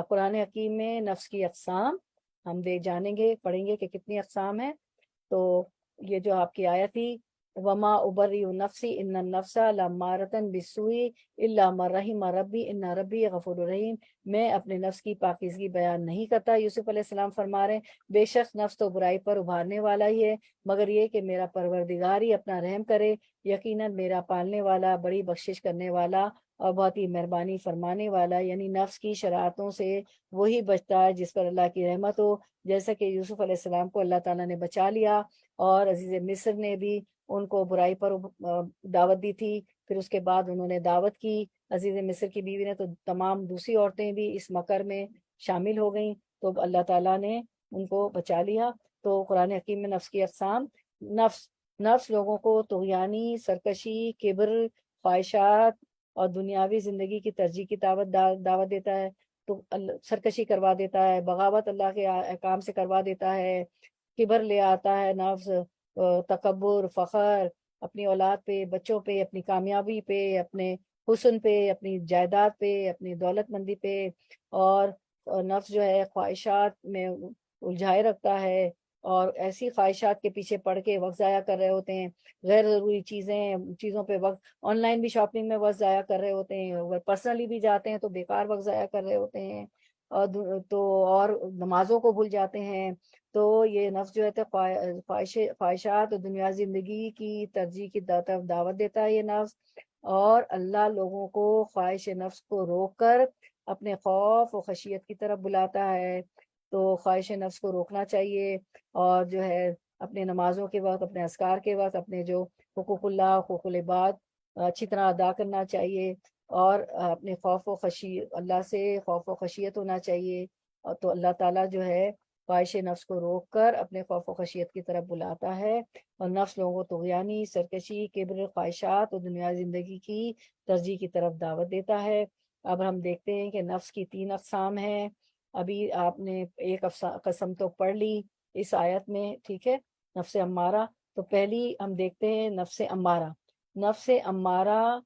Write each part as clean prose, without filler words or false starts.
قرآن حکیم میں نفس کی اقسام ہم جانیں گے، پڑھیں گے کہ کتنی اقسام ہیں۔ تو یہ جو آپ کی آیت تھی، وما ابرئ نفسی ان النفس لامارۃ بالسوء الا من رحم ربی ان ربی غفور رحیم، میں اپنے نفس کی پاکیزگی بیان نہیں کرتا۔ یوسف علیہ السلام فرما رہے ہیں بے شک نفس تو برائی پر ابھارنے والا ہی ہے، مگر یہ کہ میرا پروردگار ہی اپنا رحم کرے، یقیناً میرا پالنے والا بڑی بخشش کرنے والا اور بہت ہی مہربانی فرمانے والا۔ یعنی نفس کی شرارتوں سے وہی بچتا ہے جس پر اللہ کی رحمت ہو، جیسا کہ یوسف علیہ السلام کو اللہ تعالیٰ نے بچا لیا، اور عزیز مصر نے بھی ان کو برائی پر دعوت دی تھی، پھر اس کے بعد انہوں نے دعوت کی عزیز مصر کی بیوی نے، تو تمام دوسری عورتیں بھی اس مکر میں شامل ہو گئیں، تو اللہ تعالیٰ نے ان کو بچا لیا۔ تو قرآن حکیم میں نفس کی اقسام، نفس نفس لوگوں کو طغیانی، سرکشی، کبر، خواہشات اور دنیاوی زندگی کی ترجیح کی دعوت دیتا ہے، تو سرکشی کروا دیتا ہے، بغاوت اللہ کے احکام سے کروا دیتا ہے، کبر لے آتا ہے نفس، تکبر، فخر اپنی اولاد پہ، بچوں پہ، اپنی کامیابی پہ، اپنے حسن پہ، اپنی جائیداد پہ، اپنی دولت مندی پہ، اور نفس جو ہے خواہشات میں الجھائے رکھتا ہے، اور ایسی خواہشات کے پیچھے پڑ کے وقت ضائع کر رہے ہوتے ہیں، غیر ضروری چیزوں پہ وقت، آن لائن بھی شاپنگ میں وقت ضائع کر رہے ہوتے ہیں، اگر پرسنلی بھی جاتے ہیں تو بیکار وقت ضائع کر رہے ہوتے ہیں، اور نمازوں کو بھول جاتے ہیں۔ تو یہ نفس جو ہے تو خواہشات اور دنیا زندگی کی ترجیح کی طرف دعوت دیتا ہے یہ نفس، اور اللہ لوگوں کو خواہش نفس کو روک کر اپنے خوف و خشیت کی طرف بلاتا ہے۔ تو خواہش نفس کو روکنا چاہیے، اور جو ہے اپنے نمازوں کے وقت، اپنے اذکار کے وقت، اپنے جو حقوق اللہ، حقوق العباد اچھی طرح ادا کرنا چاہیے، اور اپنے خوف و خشیت، اللہ سے خوف و خشیت ہونا چاہیے، اور تو اللہ تعالیٰ جو ہے خواہش نفس کو روک کر اپنے خوف و خشیت کی طرف بلاتا ہے، اور نفس لوگوں کو طغیانی، سرکشی، کبر، خواہشات اور دنیا زندگی کی ترجیح کی طرف دعوت دیتا ہے۔ اب ہم دیکھتے ہیں کہ نفس کی 3 اقسام ہیں۔ ابھی آپ نے ایک قسم تو پڑھ لی اس آیت میں، ٹھیک ہے، نفس امارہ۔ تو پہلی ہم دیکھتے ہیں نفس امارہ۔ نفس امارہ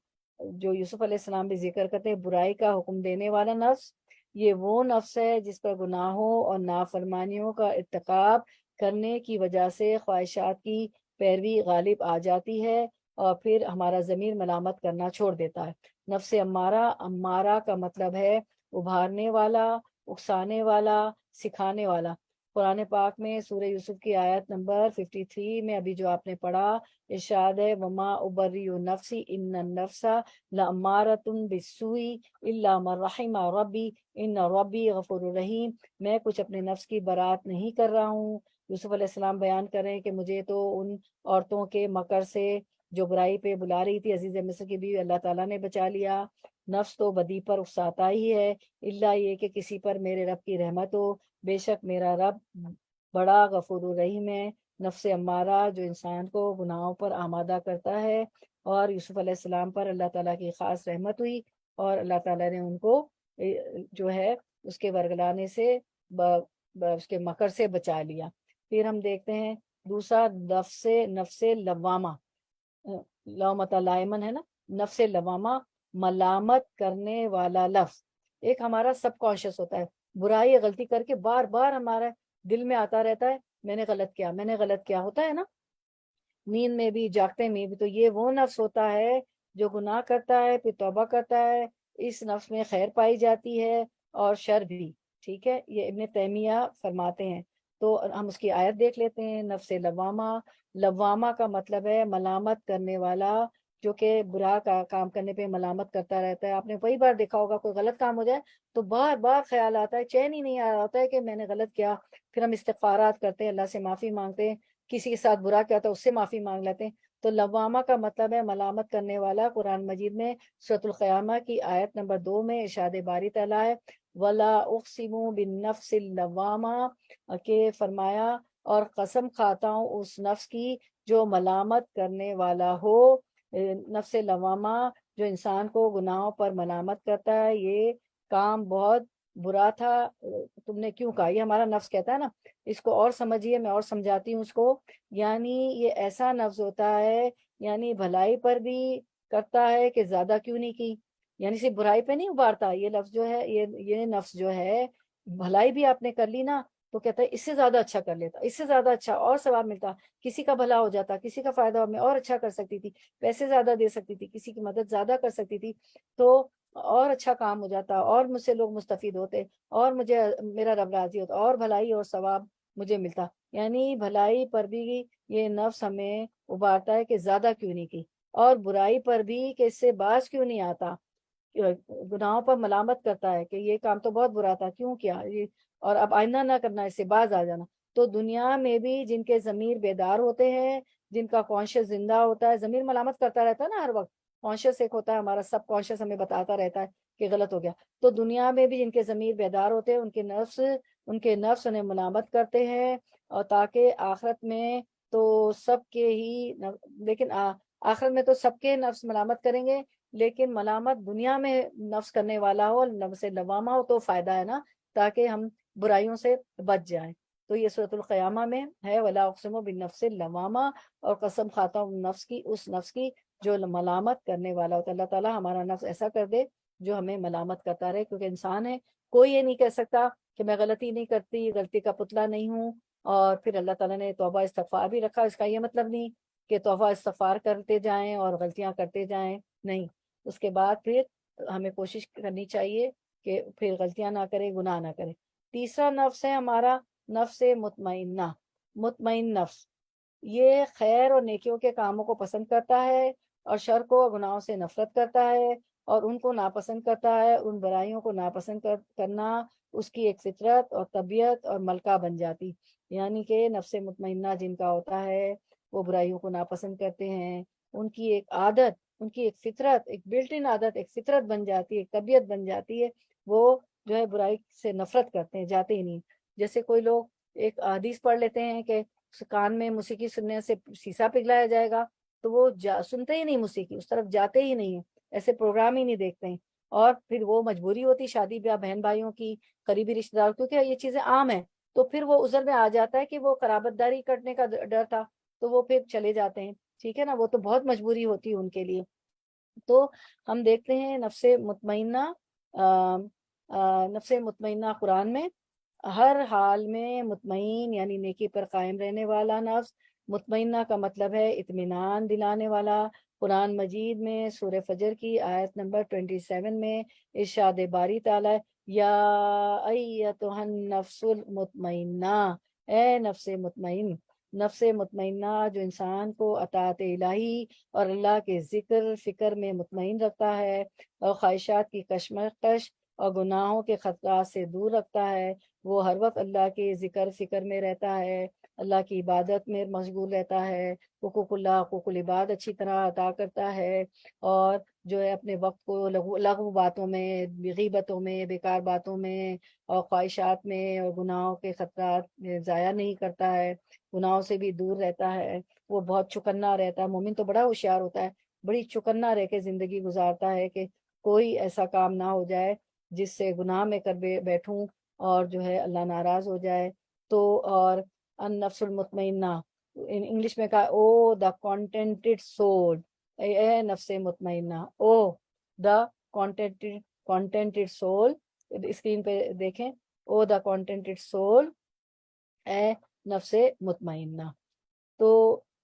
جو یوسف علیہ السلام بھی ذکر کرتے ہیں، برائی کا حکم دینے والا نفس، یہ وہ نفس ہے جس پر گناہوں اور نافرمانیوں کا ارتکاب کرنے کی وجہ سے خواہشات کی پیروی غالب آ جاتی ہے، اور پھر ہمارا ضمیر ملامت کرنا چھوڑ دیتا ہے۔ نفس امارہ، امارہ کا مطلب ہے ابھارنے والا، اکسانے والا، سکھانے والا۔ قرآن پاک میں سورہ یوسف کی آیت نمبر 53 میں ابھی جو آپ نے پڑھا، ارشاد ہے وما ابرئ نفسی ان النفس لامارۃ بالسوء الا من رحم ربی ان ربی غفور رحیم، میں کچھ اپنے نفس کی برات نہیں کر رہا ہوں۔ یوسف علیہ السلام بیان کر رہے ہیں کہ مجھے تو ان عورتوں کے مکر سے جو برائی پہ بلا رہی تھی، عزیز مصر کی بھی اللہ تعالیٰ نے بچا لیا۔ نفس تو بدی پر اکساتا ہی ہے، اللہ یہ کہ کسی پر میرے رب کی رحمت ہو، بے شک میرا رب بڑا غفور الرحیم ہے۔ نفس امارہ جو انسان کو گناہوں پر آمادہ کرتا ہے، اور یوسف علیہ السلام پر اللہ تعالیٰ کی خاص رحمت ہوئی، اور اللہ تعالیٰ نے ان کو جو ہے اس کے ورگلانے سے اس کے مکر سے بچا لیا۔ پھر ہم دیکھتے ہیں دوسرا نفس لوامہ، لومۃ لائمن ہے نا، نفس لوامہ ملامت کرنے والا لفظ۔ ایک ہمارا سب کانشیس ہوتا ہے، برائی یا غلطی کر کے بار بار ہمارا دل میں آتا رہتا ہے میں نے غلط کیا، میں نے غلط کیا، ہوتا ہے نا، نیند میں بھی، جاگتے میں بھی۔ تو یہ وہ نفس ہوتا ہے جو گناہ کرتا ہے پھر توبہ کرتا ہے، اس نفس میں خیر پائی جاتی ہے اور شر بھی، ٹھیک ہے، یہ ابن تیمیہ فرماتے ہیں۔ تو ہم اس کی آیت دیکھ لیتے ہیں۔ نفس لوامہ، لوامہ کا مطلب ہے ملامت کرنے والا، جو کہ برا کا کام کرنے پہ ملامت کرتا رہتا ہے۔ آپ نے کئی بار دیکھا ہوگا کوئی غلط کام ہو جائے تو بار بار خیال آتا ہے، چین ہی نہیں آ رہا ہوتا ہے کہ میں نے غلط کیا، پھر ہم استغفارات کرتے ہیں، اللہ سے معافی مانگتے ہیں، کسی کے ساتھ برا کیا تھا اس سے معافی مانگ لیتے ہیں۔ تو لوامہ کا مطلب ہے ملامت کرنے والا۔ قرآن مجید میں سورۃ القیامہ کی آیت نمبر 2 میں ارشاد باری تعالیٰ ہے وَلَا أُقْسِمُ بِالنَّفْسِ اللَّوَّامَةِ، کہ فرمایا اور قسم کھاتا ہوں اس نفس کی جو ملامت کرنے والا ہو۔ نفس لوامہ جو انسان کو گناہوں پر ملامت کرتا ہے، یہ کام بہت برا تھا، تم نے کیوں کہا، یہ ہمارا نفس کہتا ہے نا۔ اس کو اور سمجھیے، میں اور سمجھاتی ہوں اس کو۔ یعنی یہ ایسا نفس ہوتا ہے، یعنی بھلائی پر بھی کرتا ہے کہ زیادہ کیوں نہیں کی، یعنی صرف برائی پہ نہیں ابھارتا یہ لفظ جو ہے، یہ نفس جو ہے، بھلائی بھی آپ نے کر لی نا تو کہتا ہے اس سے زیادہ اچھا کر لیتا، اس سے زیادہ اچھا اور ثواب ملتا، کسی کا بھلا ہو جاتا، کسی کا فائدہ میں اور اچھا کر سکتی تھی، پیسے زیادہ دے سکتی تھی، کسی کی مدد زیادہ کر سکتی تھی، تو اور اچھا کام ہو جاتا، اور مجھ سے لوگ مستفید ہوتے، اور مجھے میرا رب راضی ہوتا، اور بھلائی اور ثواب مجھے ملتا۔ یعنی بھلائی پر بھی یہ نفس ہمیں ابھارتا ہے کہ زیادہ کیوں نہیں کی، اور برائی پر بھی کہ اس سے باز کیوں نہیں آتا، گناہوں پر ملامت کرتا ہے کہ یہ کام تو بہت برا تھا، کیوں کیا یہ، اور اب آئندہ نہ کرنا، اس سے باز آ جانا۔ تو دنیا میں بھی جن کے ضمیر بیدار ہوتے ہیں، جن کا کانشیس زندہ ہوتا ہے، ضمیر ملامت کرتا رہتا ہے نا ہر وقت، کانشیس ایک ہوتا ہے ہمارا، سب کانشیس ہمیں بتاتا رہتا ہے کہ غلط ہو گیا، تو دنیا میں بھی جن کے ضمیر بیدار ہوتے ہیں ان کے نفس انہیں ملامت کرتے ہیں، اور تاکہ آخرت میں تو سب کے ہی لیکن آخرت میں تو سب کے نفس ملامت کریں گے، لیکن ملامت دنیا میں نفس کرنے والا ہو، نفس لوامہ ہو تو فائدہ ہے نا، تاکہ ہم برائیوں سے بچ جائیں۔ تو یہ سورۃ القیامہ میں ہے، ولا اقسم بالنفس اللوامہ، اور قسم کھاتا ہوں نفس کی، اس نفس کی جو ملامت کرنے والا ہوتا ہے۔ اللہ تعالیٰ ہمارا نفس ایسا کر دے جو ہمیں ملامت کرتا رہے، کیونکہ انسان ہے، کوئی یہ نہیں کہہ سکتا کہ میں غلطی نہیں کرتی، غلطی کا پتلا نہیں ہوں۔ اور پھر اللہ تعالیٰ نے توبہ استغفار بھی رکھا، اس کا یہ مطلب نہیں کہ توبہ استغفار کرتے جائیں اور غلطیاں کرتے جائیں، نہیں، اس کے بعد پھر ہمیں کوشش کرنی چاہیے کہ پھر غلطیاں نہ کرے، گناہ نہ کرے۔ تیسرا نفس ہے ہمارا نفس مطمئنہ، مطمئن نفس، یہ خیر اور نیکیوں کے کاموں کو پسند کرتا ہے، اور شر کو اور گناہوں سے نفرت کرتا ہے، اور ان کو ناپسند کرتا ہے، ان برائیوں کو ناپسند کرنا اس کی ایک فطرت اور طبیعت اور ملکہ بن جاتی۔ یعنی کہ نفس مطمئنہ جن کا ہوتا ہے وہ برائیوں کو ناپسند کرتے ہیں، ان کی ایک عادت، ان کی ایک فطرت، ایک بلٹ ان عادت، ایک فطرت بن جاتی ہے، ایک طبیعت بن جاتی ہے، وہ جو ہے برائی سے نفرت کرتے ہیں، جاتے ہی نہیں۔ جیسے کوئی لوگ ایک حدیث پڑھ لیتے ہیں کہ کان میں موسیقی سننے سے شیشہ پگھلایا جائے گا، تو وہ سنتے ہی نہیں، موسیقی اس طرف جاتے ہی نہیں ہیں، ایسے پروگرام ہی نہیں دیکھتے ہیں، اور پھر وہ مجبوری ہوتی شادی بیاہ بہن بھائیوں کی، قریبی رشتے دار، کیونکہ یہ چیزیں عام ہیں، تو پھر وہ عذر میں آ جاتا ہے کہ وہ قرابت داری کرنے کا ڈر تھا، تو وہ پھر چلے جاتے ہیں، ٹھیک ہے نا، وہ تو بہت مجبوری ہوتی ہے ان کے لیے۔ تو ہم دیکھتے ہیں نفس مطمئنہ، نفس مطمئنہ قرآن میں ہر حال میں مطمئن، یعنی نیکی پر قائم رہنے والا نفس۔ مطمئنہ کا مطلب ہے اطمینان دلانے والا۔ قرآن مجید میں سورہ فجر کی آیت نمبر 27 میں ارشاد باری تعالیٰ، یا ایتھا النفس المطمئنہ، اے نفس مطمئن، نفس مطمئنہ جو انسان کو اطاعت الہی اور اللہ کے ذکر فکر میں مطمئن رکھتا ہے، اور خواہشات کی کشمکش اور گناہوں کے خطرات سے دور رکھتا ہے، وہ ہر وقت اللہ کے ذکر فکر میں رہتا ہے، اللہ کی عبادت میں مشغول رہتا ہے، حقوق اللہ، حقوق العباد اچھی طرح ادا کرتا ہے، اور جو ہے اپنے وقت کو لغو باتوں میں، غیبتوں میں، بیکار باتوں میں، اور خواہشات میں اور گناہوں کے خطرات میں ضائع نہیں کرتا ہے، گناہوں سے بھی دور رہتا ہے، وہ بہت چکنا رہتا ہے۔ مومن تو بڑا ہوشیار ہوتا ہے، بڑی چکنا رہ کے زندگی گزارتا ہے کہ کوئی ایسا کام نہ ہو جائے جس سے گناہ میں کر بیٹھوں اور جو ہے اللہ ناراض ہو جائے۔ تو اور النفس المطمئنہ انگلش میں کہا او دا کانٹینٹڈ سول، اے نفس مطمئنہ، او دا کانٹینٹڈ سول، اسکرین پہ دیکھیں، او دا کانٹینٹڈ سول، اے نفس مطمئنہ۔ تو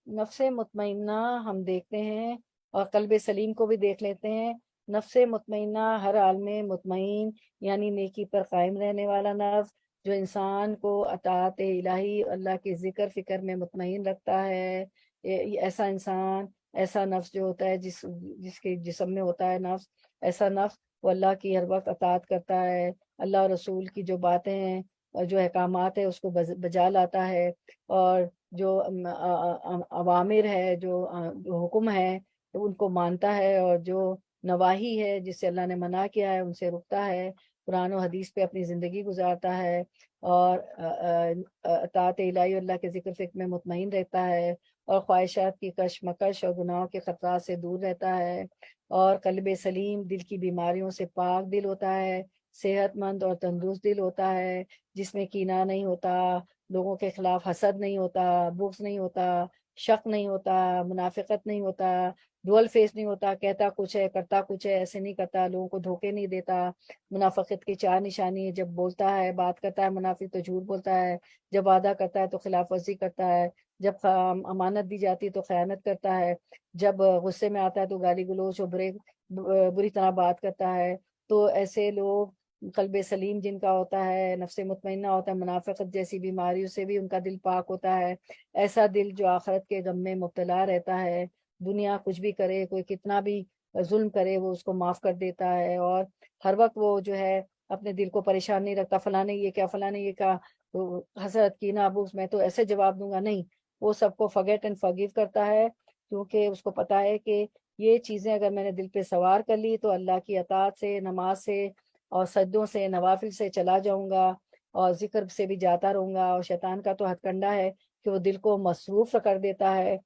نفس مطمئنہ ہم دیکھتے ہیں، اور قلب سلیم کو بھی دیکھ لیتے ہیں۔ نفس مطمئنہ ہر حال میں مطمئن، یعنی نیکی پر قائم رہنے والا نفس، جو انسان کو اطاعت الہی، اللہ کے ذکر فکر میں مطمئن رکھتا ہے۔ یہ ایسا انسان، ایسا نفس جو ہوتا ہے، جس کے جسم میں ہوتا ہے نفس، ایسا نفس وہ اللہ کی ہر وقت اطاعت کرتا ہے، اللہ اور رسول کی جو باتیں ہیں اور جو احکامات ہے اس کو بجا لاتا ہے، اور جو عوامر ہے، جو حکم ہے ان کو مانتا ہے، اور جو نواحی ہے جس سے اللہ نے منع کیا ہے ان سے رکتا ہے، قرآن و حدیث پہ اپنی زندگی گزارتا ہے، اور اطاعت الہی اللہ کے ذکر فکر میں مطمئن رہتا ہے، اور خواہشات کی کشمکش اور گناہوں کے خطرات سے دور رہتا ہے، اور قلب سلیم دل کی بیماریوں سے پاک دل ہوتا ہے، صحت مند اور تندرست دل ہوتا ہے، جس میں کینہ نہیں ہوتا، لوگوں کے خلاف حسد نہیں ہوتا، بغض نہیں ہوتا، شک نہیں ہوتا، منافقت نہیں ہوتا، ڈوئل فیس نہیں ہوتا، کہتا کچھ ہے کرتا کچھ ہے، ایسے نہیں کرتا، لوگوں کو دھوکے نہیں دیتا۔ منافقت کی چار نشانی ہے، جب بولتا ہے بات کرتا ہے منافق تو جھوٹ بولتا ہے، جب وعدہ کرتا ہے تو خلاف ورزی کرتا ہے، جب امانت دی جاتی ہے تو خیانت کرتا ہے، جب غصے میں آتا ہے تو گالی گلوچ اور بری طرح بات کرتا ہے۔ تو ایسے لوگ قلب سلیم جن کا ہوتا ہے، نفس مطمئنہ ہوتا ہے، منافقت جیسی بیماریوں سے بھی ان کا دل پاک ہوتا ہے۔ ایسا دل جو آخرت کے غم میں مبتلا رہتا ہے، دنیا کچھ بھی کرے، کوئی کتنا بھی ظلم کرے، وہ اس کو معاف کر دیتا ہے، اور ہر وقت وہ جو ہے اپنے دل کو پریشان نہیں رکھتا، فلاں نے یہ کیا، فلاں نے یہ کہا، تو حسرت کی نہ ابوس، میں تو ایسے جواب دوں گا، نہیں، وہ سب کو فگیٹ اینڈ فگیو کرتا ہے، کیونکہ اس کو پتا ہے کہ یہ چیزیں اگر میں نے دل پہ سوار کر لی تو اللہ کی اطاعت سے، نماز سے اور سجدوں سے، نوافل سے چلا جاؤں گا، اور ذکر سے بھی جاتا رہوں گا۔ اور شیطان کا تو ہتھ کنڈا ہے کہ وہ دل کو مصروف کر دیتا ہے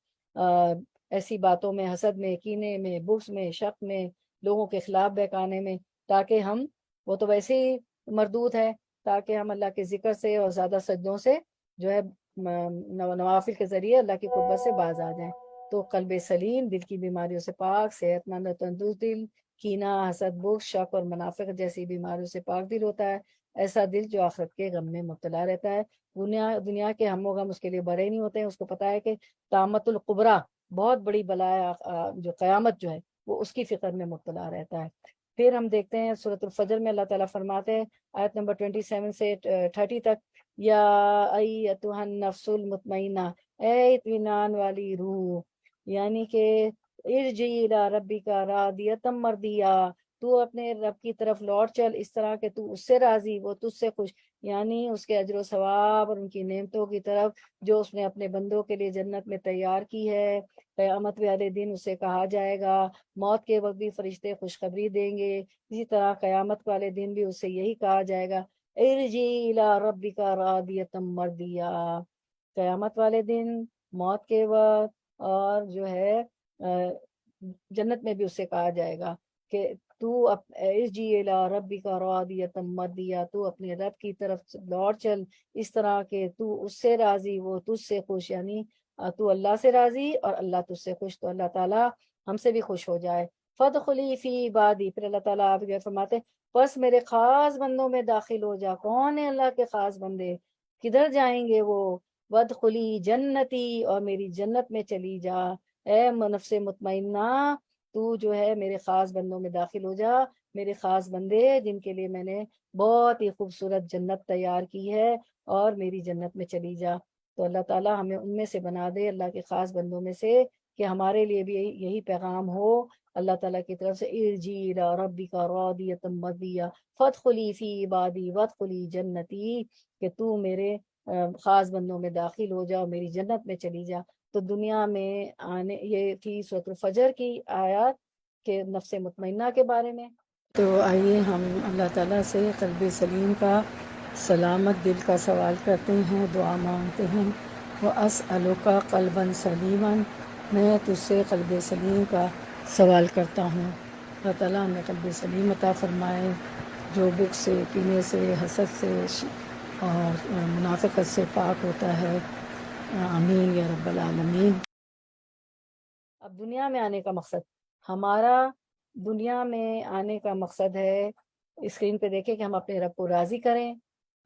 ایسی باتوں میں، حسد میں، کینے میں، بغض میں، شک میں، لوگوں کے خلاف بہکانے میں، تاکہ ہم، وہ تو ویسے ہی مردود ہے، تاکہ ہم اللہ کے ذکر سے اور زیادہ سجدوں سے جو ہے نوافل کے ذریعے اللہ کی قربت سے باز آ جائیں۔ تو قلب سلیم دل کی بیماریوں سے پاک، صحت مند اور تندرست دل، کینہ، حسد، بغض، شک اور منافقت جیسی بیماریوں سے پاک دل ہوتا ہے۔ ایسا دل جو آخرت کے غم میں مبتلا رہتا ہے، دنیا کے ہم و غم اس کے لیے بڑے نہیں ہوتے ہیں، اس کو پتا ہے کہ طامت القبریٰ، بہت بڑی بلا ہے، جو قیامت جو ہے وہ اس کی فکر میں مبتلا رہتا ہے۔ پھر ہم دیکھتے ہیں سورۃ الفجر میں اللہ تعالیٰ فرماتے ہیں آیت نمبر 27 سے 30 تک، یا ایتھا النفس المطمئنہ، اے اطمینان والی روح، یعنی کہ ارجعی الی ربک راضیۃ مرضیہ، تو اپنے رب کی طرف لوٹ چل اس طرح کہ تو اس سے راضی، وہ تجھ سے خوش، یعنی اس کے اجر و ثواب اور ان کی نعمتوں کی طرف جو اس نے اپنے بندوں کے لیے جنت میں تیار کی ہے۔ قیامت والے دن اسے کہا جائے گا، موت کے وقت بھی فرشتے خوشخبری دیں گے، اسی طرح قیامت والے دن بھی اسے یہی کہا جائے گا، ارجعی الی ربک راضیۃ مرضیہ۔ قیامت والے دن، موت کے وقت، اور جو ہے جنت میں بھی اسے کہا جائے گا کہ تو ارجعی الی ربک راضیۃ مرضیہ، تو اپنے رب کی طرف لوٹ چل اس طرح کہ تو اس سے راضی، وہ تجھ سے خوش، یعنی تو اللہ سے راضی اور اللہ تجھ سے خوش، تو اللہ تعالیٰ ہم سے بھی خوش ہو جائے۔ فادخلی فی عبادی، پھر اللہ تعالیٰ آپ یہ فرماتے ہیں بس میرے خاص بندوں میں داخل ہو جا۔ کون ہے اللہ کے خاص بندے؟ کدھر جائیں گے وہ؟ وادخلی جنتی، اور میری جنت میں چلی جا۔ اے نفس مطمئنہ، تو جو ہے میرے خاص بندوں میں داخل ہو جا، میرے خاص بندے جن کے لیے میں نے بہت ہی خوبصورت جنت تیار کی ہے، اور میری جنت میں چلی جا۔ تو اللہ تعالیٰ ہمیں ان میں سے بنا دے، اللہ کے خاص بندوں میں سے، کہ ہمارے لیے بھی یہی پیغام ہو اللہ تعالیٰ کی طرف سے، ارجعی الی ربک راضیۃ مرضیہ فادخلی فی عبادی وادخلی جنتی، کہ تو میرے خاص بندوں میں داخل ہو جا، میری جنت میں چلی جا۔ تو دنیا میں آنے، یہ تھی سورۃ الفجر کی آیات کے نفس مطمئنہ کے بارے میں۔ تو آئیے ہم اللہ تعالیٰ سے قلب سلیم کا، سلامت دل کا سوال کرتے ہیں، دعا مانگتے ہیں۔ وَأَسْأَلُكَ قَلْبًا سَلِيمًا، میں تجھ سے قلب سلیم کا سوال کرتا ہوں۔ اللہ تعالیٰ ہمیں قلب سلیم عطا فرمائے، جو بغض سے، کینے سے، حسد سے اور منافقت سے پاک ہوتا ہے۔ آمین یا رب العالمین۔ اب دنیا میں آنے کا مقصد، ہمارا دنیا میں آنے کا مقصد ہے، اسکرین پہ دیکھیں کہ ہم اپنے رب کو راضی کریں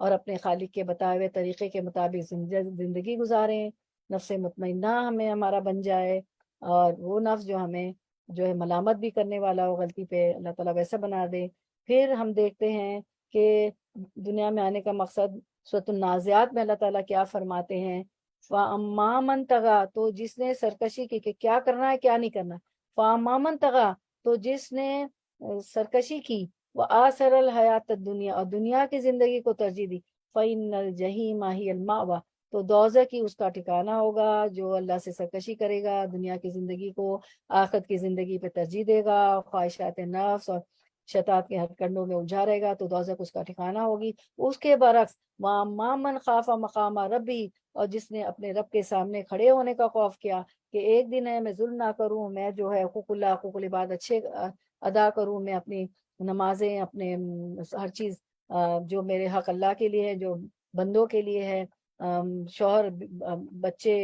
اور اپنے خالق کے بتائے ہوئے طریقے کے مطابق زندگی گزاریں، نفس مطمئنہ ہمیں ہمارا بن جائے، اور وہ نفس جو ہمیں جو ہے ملامت بھی کرنے والا ہو غلطی پہ، اللہ تعالیٰ ویسا بنا دے۔ پھر ہم دیکھتے ہیں کہ دنیا میں آنے کا مقصد سورۃ النازعات میں اللہ تعالیٰ کیا فرماتے ہیں، فَأَمَّا مَن طَغَىٰ، تو جس نے سرکشی کی کہ کیا کرنا ہے کیا نہیں کرنا، فَأَمَّا مَن طَغَىٰ، تو جس نے سرکشی کی، وَآثَرَ الْحَيَاةَ الدُّنْيَا، اور دنیا کی زندگی کو ترجیح دی، فَإِنَّ الْجَحِيمَ هِيَ الْمَأْوَىٰ، تو دوزخ ہی اس کا ٹھکانہ ہوگا۔ جو اللہ سے سرکشی کرے گا، دنیا کی زندگی کو آخرت کی زندگی پہ ترجیح دے گا، خواہشات نفس اور شیطان کے ہتھ کنڈوں میں الجھا رہے گا، تو دوزخ اس کا ٹھکانہ ہوگی۔ اس کے برعکس وَأَمَّا مَنْ خَافَ مَقَامَ رَبِّهِ، اور جس نے اپنے رب کے سامنے کھڑے ہونے کا خوف کیا کہ ایک دن ہے میں ظلم نہ کروں، میں جو ہے حقوق اللہ، حقوق العباد اچھے ادا کروں، میں اپنی نمازیں، اپنے ہر چیز جو میرے حق اللہ کے لیے ہے، جو بندوں کے لیے ہے، شوہر، بچے،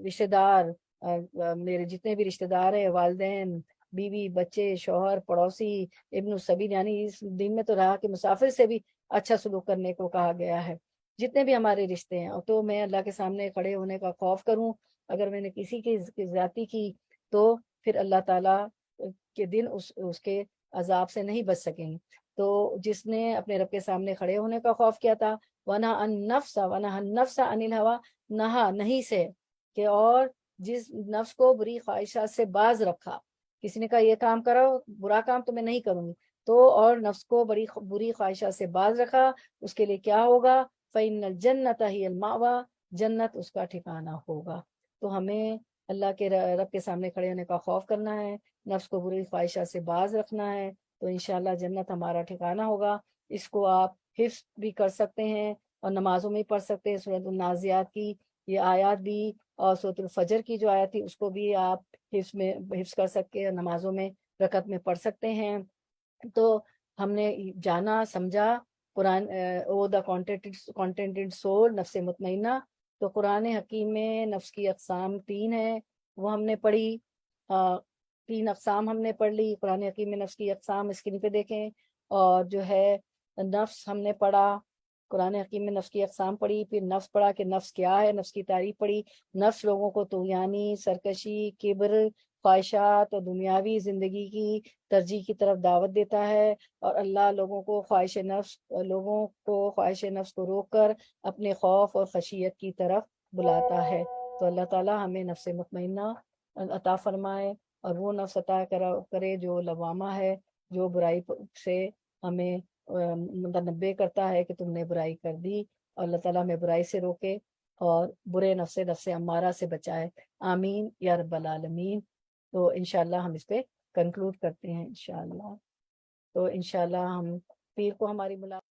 رشتہ دار، میرے جتنے بھی رشتہ دار ہیں، والدین، بیوی، بچے، شوہر، پڑوسی، ابن السبیل، یعنی اس دن میں تو رہا کہ مسافر سے بھی اچھا سلوک کرنے کو کہا گیا ہے، جتنے بھی ہمارے رشتے ہیں۔ تو میں اللہ کے سامنے کھڑے ہونے کا خوف کروں، اگر میں نے کسی کی زیادتی کی تو پھر اللہ تعالیٰ کے دن اس کے عذاب سے نہیں بچ سکیں۔ تو جس نے اپنے رب کے سامنے کھڑے ہونے کا خوف کیا تھا، وَنَهَا النَّفْسَ وَنَهَا النَّفْسَ عَنِ الْهَوَىٰ، نہا نہیں سے کہ، اور جس نفس کو بری خواہشات سے باز رکھا، کسی نے کہا یہ کام کرو، برا کام تو میں نہیں کروں گی، تو اور نفس کو بری خواہشات سے باز رکھا، اس کے لیے کیا ہوگا؟ فَإِنَّ الْجَنَّةَ هِيَ الْمَأْوَىٰ، جنت اس کا ٹھکانہ ہوگا۔ تو ہمیں اللہ کے رب کے سامنے کھڑے ہونے کا خوف کرنا ہے، نفس کو بری خواہشات سے باز رکھنا ہے، تو انشاءاللہ جنت ہمارا ٹھکانہ ہوگا۔ اس کو آپ حفظ بھی کر سکتے ہیں اور نمازوں میں پڑھ سکتے ہیں، سورۃ النازعات کی یہ آیات بھی، اور سورۃ الفجر کی جو آیت تھی اس کو بھی آپ حفظ کر سکتے ہیں، نمازوں میں رکعت میں پڑھ سکتے ہیں۔ تو ہم نے جانا سمجھا قرآن، او دا کانٹینٹڈ سول، نفس مطمئنہ۔ تو قرآن حکیم میں نفس کی اقسام 3 ہیں، وہ ہم نے پڑھی، 3 اقسام ہم نے پڑھ لی قرآن حکیم میں نفس کی اقسام، اسکرین پہ دیکھیں۔ اور جو ہے نفس ہم نے پڑھا قرآن حکیم میں، نفس کی اقسام پڑھی، پھر نفس پڑھا کہ نفس کیا ہے، نفس کی تعریف پڑھی۔ نفس لوگوں کو طغیانی، سرکشی، کبر، خواہشات اور دنیاوی زندگی کی ترجیح کی طرف دعوت دیتا ہے، اور اللہ لوگوں کو خواہش نفس کو روک کر اپنے خوف اور خشیت کی طرف بلاتا ہے۔ تو اللہ تعالیٰ ہمیں نفس مطمئنہ عطا فرمائے، اور وہ نفس عطا کرے جو لوامہ ہے، جو برائی سے ہمیں متنبع کرتا ہے کہ تم نے برائی کر دی، اور اللہ تعالیٰ ہمیں برائی سے روکے اور برے نفس امارہ سے بچائے، آمین یا رب العالمین۔ تو انشاءاللہ ہم اس پہ کنکلوڈ کرتے ہیں انشاءاللہ۔ تو انشاءاللہ ہم پیر کو ہماری ملاقات